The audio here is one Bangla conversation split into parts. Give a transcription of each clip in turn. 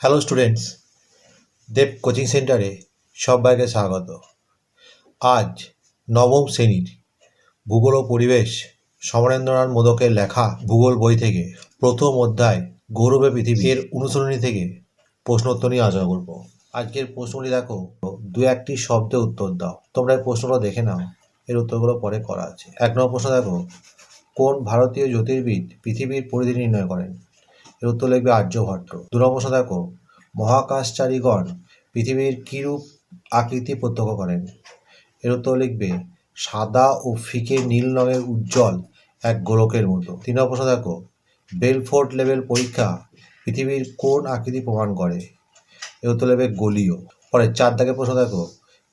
হ্যালো স্টুডেন্টস, দেব কোচিং সেন্টারে সবাইকে স্বাগত। আজ নবম শ্রেণীর ভূগোল ও পরিবেশ সমরেন্দ্রনাথ মোদকের লেখা ভূগোল বই থেকে প্রথম অধ্যায় গৌরবে পৃথিবীর অনুসরণী থেকে প্রশ্নোত্তর নিয়ে আলোচনা করব। আজকের প্রশ্নটি দেখো, দু একটি শব্দে উত্তর দাও। তোমরা এই প্রশ্নটা দেখে নাও, এর উত্তরগুলো পরে করা আছে। 1 নম্বর প্রশ্ন দেখো, কোন ভারতীয় জ্যোতির্বিদ পৃথিবীর পরিধি নির্ণয় করেন? এর উত্তর লিখবে আর্যভট্ট। 2 নম্বর প্রশ্ন দেখো, মহাকাশচারীগণ পৃথিবীর কিরূপ আকৃতি প্রত্যক্ষ করেন? এর উত্তর লিখবে সাদা ও ফিকে নীল রঙের উজ্জ্বল এক গোলকের মতো। 3 নম্বর প্রশ্ন দেখো, বেলফোর্ড লেভেল পরীক্ষা পৃথিবীর কোন আকৃতি প্রমাণ করে? এর উত্তর লিখবে গোলীয়। পরে 4 দাগের প্রশ্ন দেখো,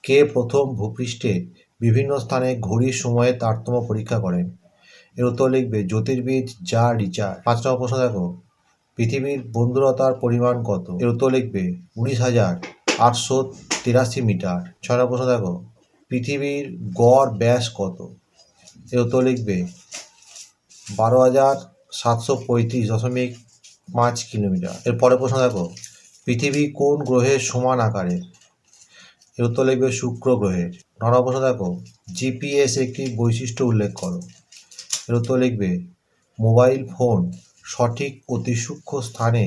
কে প্রথম ভূপৃষ্ঠে বিভিন্ন স্থানে ঘড়ির সময়ের তারতম্য পরীক্ষা করেন? এর উত্তর লিখবে জ্যোতির্বিদ জা রিচার্ড। 5 নম্বর প্রশ্ন দেখো, পৃথিবীর বন্ধুরতার পরিমাণ কত? এর উত্তর লিখবে 19,883 মিটার। 6 নম্বর প্রশ্ন দেখো, পৃথিবীর গড় ব্যাস কত? এর উত্তর লিখবে 12,735.5 কিলোমিটার। এর পরের প্রশ্ন দেখো, পৃথিবী কোন গ্রহের সমান আকারের? এর উত্তর লিখবে শুক্র গ্রহের। 9 নম্বর প্রশ্ন দেখো, জিপিএস একটি বৈশিষ্ট্য উল্লেখ করো। এর উত্তর লিখবে মোবাইল ফোন সঠিক অতি সূক্ষ্ম স্থানে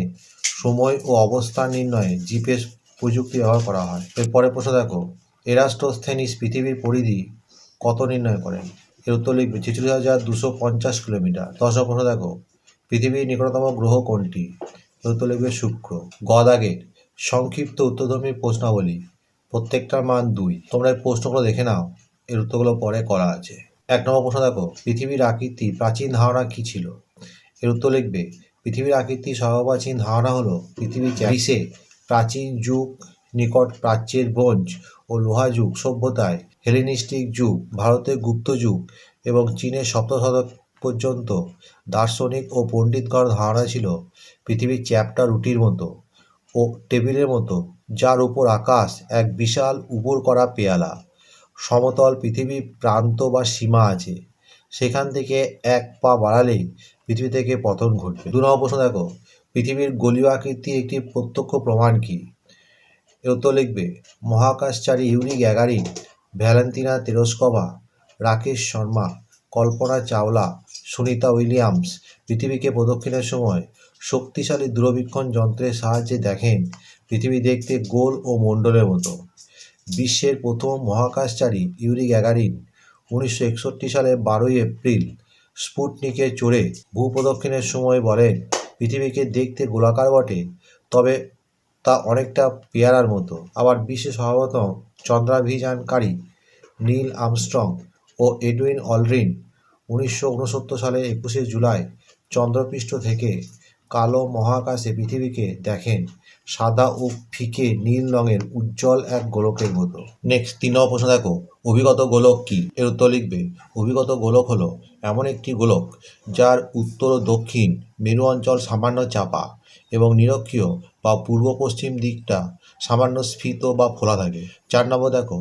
সময় ও অবস্থান নির্ণয়ে জিপিএস প্রযুক্তি ব্যবহার করা হয়। এরপরে প্রশ্ন দেখো, এরাস্টোস্থেনিস পৃথিবীর পরিধি কত নির্ণয় করেন? এর উত্তর লিখবে 46,250 কিলোমিটার। 10 নম্বর প্রশ্ন দেখো, পৃথিবীর নিকটতম গ্রহ কোনটি? এর উত্তর লিখবে শুক্র। গ দাগের সংক্ষিপ্ত উত্তরধর্মী প্রশ্নাবলী, প্রত্যেকটার মান 2। তোমরা এই প্রশ্নগুলো দেখে নাও, এর উত্তরগুলো পরে করা আছে। 1 নম্বর প্রশ্ন দেখো, পৃথিবীর আকৃতি প্রাচীন ধারণা কী ছিল? এর উত্তর লিখবে পৃথিবীর আকৃতি সর্বপ্রাচীন ধারণা হলো পৃথিবী গ্রীসে প্রাচীন যুগ, নিকট প্রাচ্যের ব্রোঞ্জ ও লোহা যুগ সভ্যতায়, হেলেনিস্টিক যুগ, ভারতের গুপ্ত যুগ এবং চীনের সপ্তম শতক পর্যন্ত দার্শনিক ও পণ্ডিতগণ ধারণা ছিল পৃথিবীর চ্যাপ্টা রুটির মতো ও টেবিলের মতো, যার উপর আকাশ এক বিশাল উপর করা পেয়ালা। সমতল পৃথিবীর প্রান্ত বা সীমা আছে, সেখান থেকে এক পা বাড়ালেই পৃথিবী থেকে পতন ঘটবে। 2 নম্বর প্রশ্ন দেখো, পৃথিবীর গোলীয় আকৃতির একটি প্রত্যক্ষ প্রমাণ কি? এর উত্তর লিখবে মহাকাশচারী Yuri Gagarin, Valentina Tereshkova, Rakesh Sharma, Kalpana Chawla, Sunita Williams পৃথিবীকে প্রদক্ষিণের সময় শক্তিশালী দূরবীক্ষণ যন্ত্রের সাহায্যে দেখেন পৃথিবী দেখতে গোল ও মণ্ডলের মতো। বিশ্বের প্রথম মহাকাশচারী ইউরি গ্যাগারিন 1961 সালে 12 এপ্রিল স্পুটনিকে চড়ে ভূপ্রদক্ষিণের সময় বলেন পৃথিবীকে দেখতে গোলাকার বটে, তবে তা অনেকটা পেয়ারার মতো। আবার বিশ্বের সর্বপ্রথম চন্দ্রাভিযানকারী নীল আর্মস্ট্রং ও এডুইন অলড্রিন 1969 সালে 21 জুলাই চন্দ্রপৃষ্ঠ থেকে কালো মহাকাশে পৃথিবীকে দেখেন সাদা ও ফিকে নীল রঙের উজ্জ্বল এক গোলকের মতো। নেক্সট 3 নম্বর প্রশ্ন দেখো, অভিগত গোলক কি? এর উত্তর লিখবে অভিগত গোলক হলো এমন একটি গোলক যার উত্তর ও দক্ষিণ মেরু অঞ্চল সামান্য চাপা এবং নিরক্ষীয় বা পূর্ব পশ্চিম দিকটা সামান্য স্ফীত বা ফোলা থাকে। 4 নম্বর দেখো,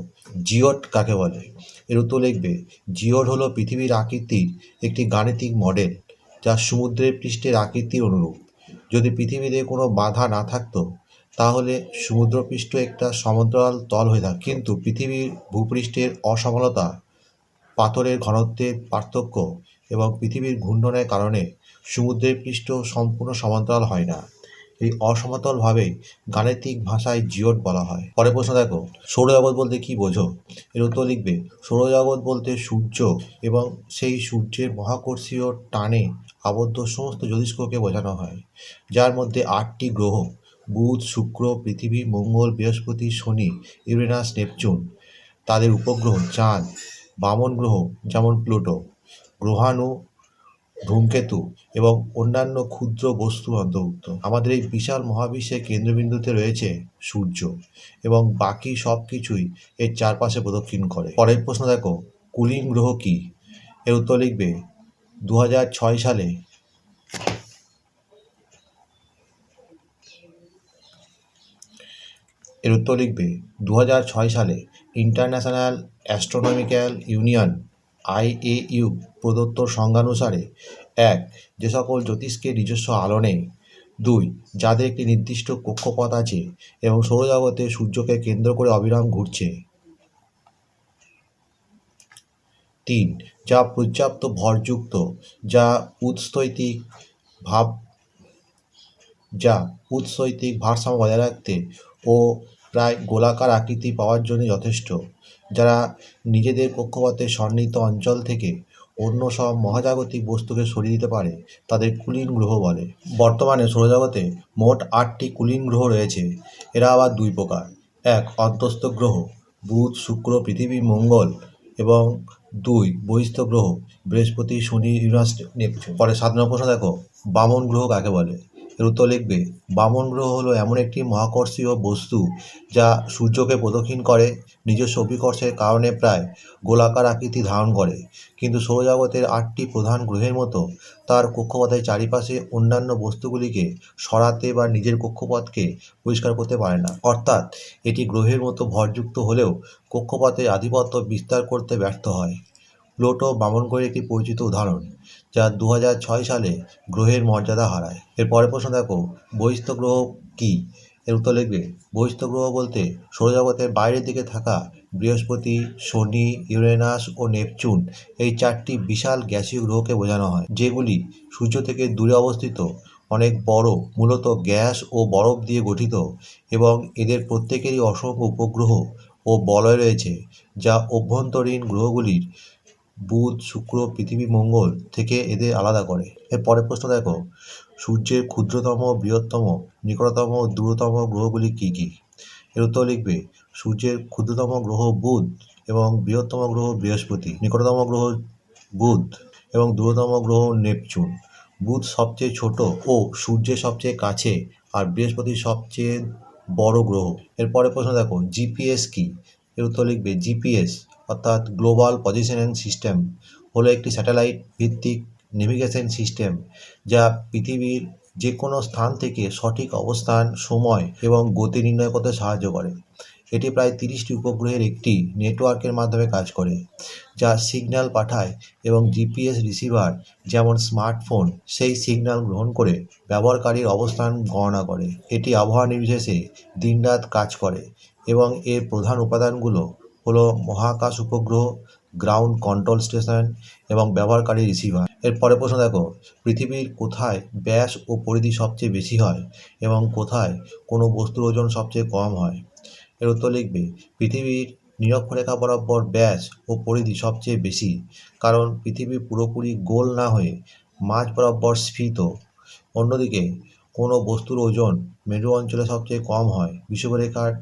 জিওড কাকে বলে? এর উত্তর লিখবে জিওড হলো পৃথিবীর আকৃতির একটি গাণিতিক মডেল যা সমুদ্রের পৃষ্ঠের আকৃতির অনুরূপ। যদি পৃথিবীতে কোনো বাধা না থাকতো তাহলে সমুদ্রপৃষ্ঠ একটা সমান্তরাল তল হয়ে থাকে, কিন্তু পৃথিবীর ভূপৃষ্ঠের অসমতলতা, পাথরের ঘনত্বের পার্থক্য এবং পৃথিবীর ঘূর্ণনের কারণে সমুদ্রের পৃষ্ঠ সম্পূর্ণ সমান্তরাল হয় না। এই অসমতলভাবেই গাণিতিক ভাষায় জিওড বলা হয়। পরের প্রশ্ন দেখো, সৌরজগৎ বলতে কি বোঝো? এর উত্তর লিখবে সৌরজগৎ বলতে সূর্য এবং সেই সূর্যের মহাকর্ষীয় টানে আবদ্ধ সমস্ত জ্যোতিষ্ককে বোঝানো হয়, যার মধ্যে 8টি গ্রহ বুধ, শুক্র, পৃথিবী, মঙ্গল, বৃহস্পতি, শনি, ইউরেনাস, নেপচুন, তাদের উপগ্রহ, চাঁদ, বামন গ্রহ যেমন প্লুটো, গ্রহাণু, ধূমকেতু এবং অন্যান্য ক্ষুদ্র বস্তু অন্তর্ভুক্ত। আমাদের এই বিশাল মহাবিশ্বের কেন্দ্রবিন্দুতে রয়েছে সূর্য এবং বাকি সব কিছুই এর চারপাশে প্রদক্ষিণ করে। পরের প্রশ্ন দেখো, কুলিন গ্রহ কি? এর উত্তর লিখবে 2006 সালে ইন্টারন্যাশনাল অ্যাস্ট্রোনমিক্যাল ইউনিয়ন IAU প্রদত্ত সংজ্ঞানুসারে যে সকল জ্যোতিষ্কের নিজস্ব আলো নেই 2. যাদের একটি নির্দিষ্ট কক্ষপথ আছে এবং সৌরজগতে সূর্যকে কেন্দ্র করে অবিরাম ঘুরছে। 3. যা পর্যাপ্ত ভরযুক্ত, যা উৎস্থৈতিক ভারসাম্য বজায় রাখতে ও প্রায় গোলাকার আকৃতি পাওয়ার জন্য যথেষ্ট, যারা নিজেদের কক্ষপথের সন্নিহিত অঞ্চল থেকে অন্য সব মহাজাগতিক বস্তুকে সরিয়ে দিতে পারে তাদের কুলীন গ্রহ বলে। বর্তমানে সৌরজগতে মোট 8টি কুলীন গ্রহ রয়েছে। এরা আবার 2 প্রকার। 1. অন্তস্থ গ্রহ বুধ, শুক্র, পৃথিবী, মঙ্গল এবং 2. বহিস্থ গ্রহ বৃহস্পতি, শনি, ইউরেনাস, নেপচুন। পরে 7 নম্বর প্রশ্ন দেখো, বামন গ্রহ কাকে বলে? এর উত্তর লিখবে, বামন গ্রহ হলো এমন একটি মহাকর্ষীয় বস্তু যা সূর্যকে প্রদক্ষিণ করে, নিজস্ব অভিকর্ষের কারণে প্রায় গোলাকার আকৃতি ধারণ করে, কিন্তু সৌরজগতের 8টি প্রধান গ্রহের মতো তার কক্ষপথের চারিপাশে অন্যান্য বস্তুগুলিকে সরাতে বা নিজের কক্ষপথকে পরিষ্কার করতে পারে না। অর্থাৎ এটি গ্রহের মতো ভরযুক্ত হলেও কক্ষপথে আধিপত্য বিস্তার করতে ব্যর্থ হয়। প্লুটো বামন গ্রহের একটি পরিচিত উদাহরণ, যা 2006 সালে গ্রহের মর্যাদা হারায়। এর পরের প্রশ্ন দেখো, বহিস্থ গ্রহ কী? এর উত্তর লিখবে, বহিস্থ গ্রহ বলতে সৌরজগতের বাইরের দিকে থাকা বৃহস্পতি, শনি, ইউরেনাস ও নেপচুন এই 4টি বিশাল গ্যাসীয় গ্রহকে বোঝানো হয়, যেগুলি সূর্য থেকে দূরে অবস্থিত, অনেক বড়, মূলত গ্যাস ও বরফ দিয়ে গঠিত, এবং এদের প্রত্যেকেরই অসংখ্য উপগ্রহ ও বলয় রয়েছে, যা অভ্যন্তরীণ গ্রহগুলির বুধ, শুক্র, পৃথিবী, মঙ্গল থেকে এদের আলাদা করে। এর পরের প্রশ্ন দেখো, সূর্যের ক্ষুদ্রতম, বৃহত্তম, নিকটতম ও দূরতম গ্রহগুলি কী কী? এর উত্তর লিখবে, সূর্যের ক্ষুদ্রতম গ্রহ বুধ এবং বৃহত্তম গ্রহ বৃহস্পতি, নিকটতম গ্রহ বুধ এবং দূরতম গ্রহ নেপচুন। বুধ সবচেয়ে ছোট ও সূর্যের সবচেয়ে কাছে, আর বৃহস্পতি সবচেয়ে বড় গ্রহ। এর পরের প্রশ্ন দেখো, জিপিএস কী? এর উত্তর লিখবে, জিপিএস অর্থাৎ গ্লোবাল পজিশনিং সিস্টেম হলো একটি স্যাটেলাইট ভিত্তিক নেভিগেশন সিস্টেম, যা পৃথিবীর যে কোনো স্থান থেকে সঠিক অবস্থান, সময় এবং গতি নির্ণয় করতে সাহায্য করে। এটি প্রায় 30টি উপগ্রহের একটি নেটওয়ার্কের মাধ্যমে কাজ করে, যা সিগন্যাল পাঠায় এবং জিপিএস রিসিভার যেমন স্মার্টফোন সেই সিগন্যাল গ্রহণ করে ব্যবহারকারীর অবস্থান গণনা করে। এটি আবহাওয়া নির্বিশেষে দিনরাত কাজ করে এবং এর প্রধান উপাদানগুলো হলো মহাকাশ উপগ্রহ, গ্রাউন্ড কন্ট্রোল স্টেশন এবং ব্যবহারকারী রিসিভার। এর পরের প্রশ্ন দেখো, পৃথিবীর কোথায় ব্যাস ও পরিধি সবচেয়ে বেশি হয় এবং কোথায় কোনো বস্তুর ওজন সবচেয়ে কম হয়? এর উত্তর লিখবে, পৃথিবীর নিরক্ষরেখা বরাবর ব্যাস ও পরিধি সবচেয়ে বেশি, কারণ পৃথিবী পুরোপুরি গোল না হয়ে মাঝ বরাবর স্ফীত। অন্যদিকে কোনো বস্তুর ওজন মেরু অঞ্চলে সবচেয়ে কম হয়, বিষুবরেখার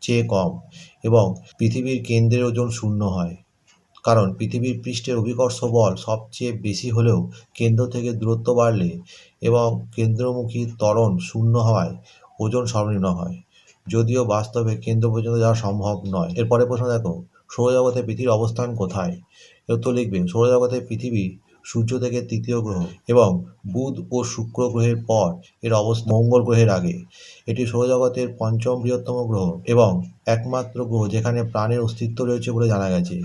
চেয়ে কম, এবং পৃথিবীর কেন্দ্রের ওজন 0 হয়, কারণ পৃথিবীর পৃষ্ঠের অভিকর্ষ বল সবচেয়ে বেশি হলেও কেন্দ্র থেকে দূরত্ব বাড়লে এবং কেন্দ্রমুখী ত্বরণ 0 হওয়ায় ওজন সর্বনিম্ন হয়, যদিও বাস্তবে কেন্দ্র পর্যন্ত যাওয়া সম্ভব নয়। এরপরে প্রশ্ন দেখো, সৌরজগতে পৃথিবীর অবস্থান কোথায়? এর উত্তর লিখবে, সৌরজগতে পৃথিবী সূর্য থেকে 3য় গ্রহ এবং বুধ ও শুক্র গ্রহের পর এর অবস্থান মঙ্গল গ্রহের আগে। এটি সৌরজগতের 5ম বৃহত্তম গ্রহ এবং একমাত্র গ্রহ যেখানে প্রাণের অস্তিত্ব রয়েছে বলে জানা গেছে,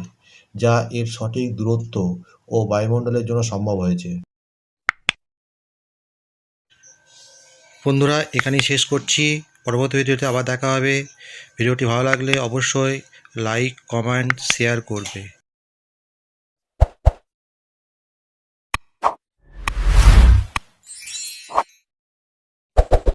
যা এর সঠিক দূরত্ব ও বায়ুমণ্ডলের জন্য সম্ভব হয়েছে। বন্ধুরা, এখানেই শেষ করছি। পরবর্তী ভিডিওতে আবার দেখা হবে। ভিডিওটি ভালো লাগলে অবশ্যই লাইক, কমেন্ট, শেয়ার করবে।